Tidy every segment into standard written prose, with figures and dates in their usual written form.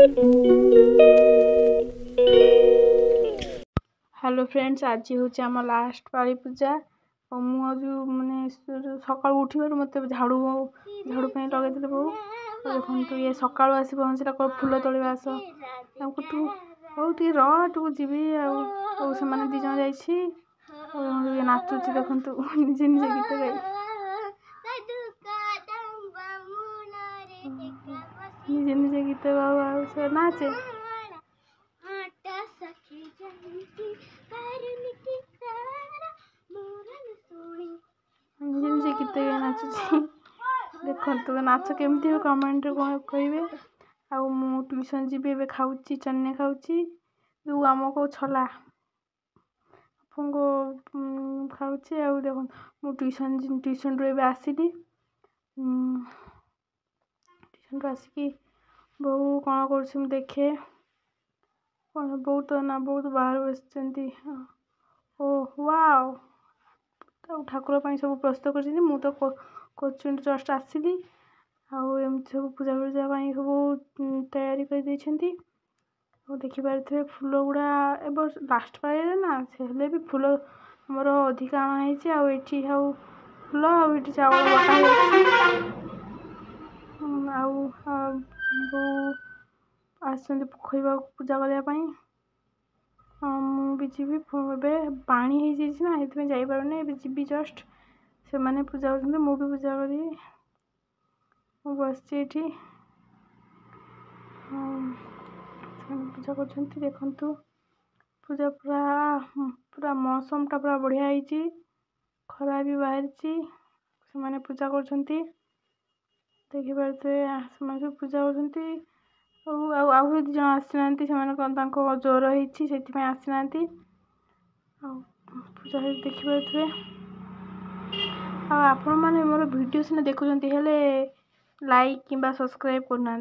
hello friends, आज हूँ आम लास्ट पाली पूजा और मुझे मानने सका उठवर मत झाड़ू झाड़ू लगे बो देखो ये सका आस पहुँचला फुल तोड़ आस तू हूँ टे रु जीवी से दी जन जा नाचुची देखु निजे निजे गीत गाई निजे निजे गीत गाओ से नाचे निजे निजे गीत गाई नाचुची देखो नाच केमती हो कमेंट कहे आउ ट्यूशन जी ए खाऊची चन्ने खाऊची जो आम को छला आपको खाऊची आउ देखो मु ट्यूशन रू आसिली ट्यूशन रू आसिकी बहु कौन कर देखे कौन बहुत ना बहुत बाहर बस ओ वाओ ठाकुर सब प्रस्तुत कर मु तो कोचिंग जस्ट आसिली आमती सब पूजा पूजा सब तैयारी कर देखिपे फुल गुड़ा ए लास्ट पाले ना से भी फुल मोर अधिका आना है आउ फुल आउ चावल बटा आसवा पूजा करने मुझे भी पानी ना जापारे जी जस्ट से मैंने पूजा कर मु भी पूजा करी बस पूजा कर देखु पूजा पूरा पूरा मौसम टा पूरा बढ़िया है खरा भी बाहर से पूजा कर देखिपे से पूजा कर जन आसीना ज्वर होती आसीना पूजा देखिपे आपण मैंने मोर वीडियो सीना देखुं लाइक कि सब्सक्राइब करना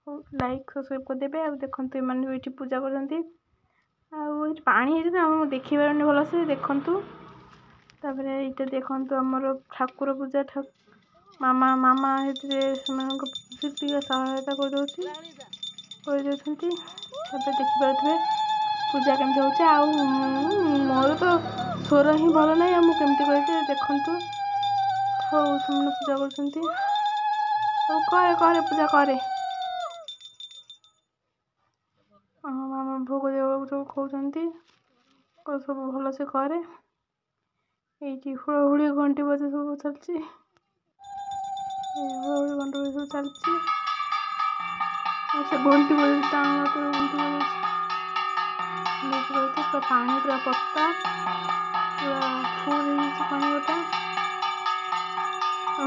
लाइक सब्सक्राइब करदे आ देखो ये पूजा करती पानी है देखी पारे भल से देखु ये देखु आमर ठाकुर पूजा मामा मामा सहायता कर देखिपे पूजा केमती हो मोर तो स्वर ही भल ना मुझे कहते देखु हूँ से पूजा कर पूजा करे मामा भोग देव सब खाऊँगी सब भल से करे ये हुड़ी घंटी बजे सब चलती हुड़ी घंटी बजे सब चलती से घंटी बजे तो घंटी बजे पूरा पानी पूरा पत्ता पूरा फुल पानी गोटा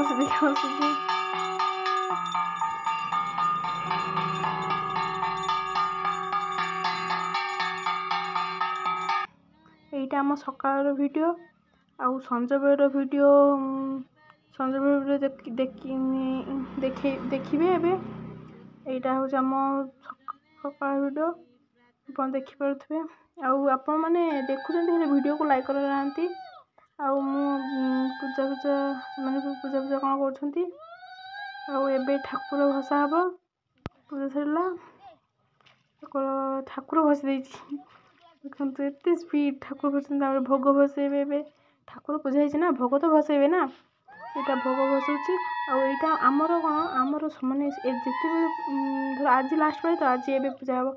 देखिए यहाँ आम सकाल वीडियो आउ संजय वीडियो संजय वीडियो देखिए यहाँ हूँ आम सकाल वीडियो आप देखिपे आपण मैंने देखुं वीडियो को लाइक कर ना पूजा पूजा मैंने पूजा पूजा कौन कर ठाकुर भसा हम पूजा सरला ठाकुर भस देखो एत स्पीड ठाकुर भस भोग भसेबे ठाकुर पूजा ना भोग तो भसेबे ना यहाँ भोग भसुची आईटा आमर कौन आमर मानने जिते आज लास्ट पाए तो आज ये पूजा हम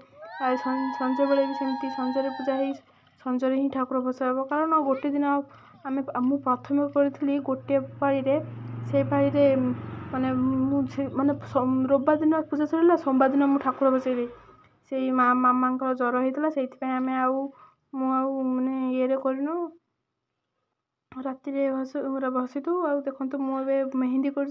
संज बेले भी सेमती संजय पूजा हो संजय ही ठाकुर भसा हम कारण गोटे दिन आम मु प्रथम करी गोटे पाड़ी से पाड़ी माने माने रविवार दिन पूजा सरला सोमवार दिन मु ठाकुर भसेली से मामा ज्वर होता से माने ये करनु राति भसीदु देखो मुझे मेहंदी कर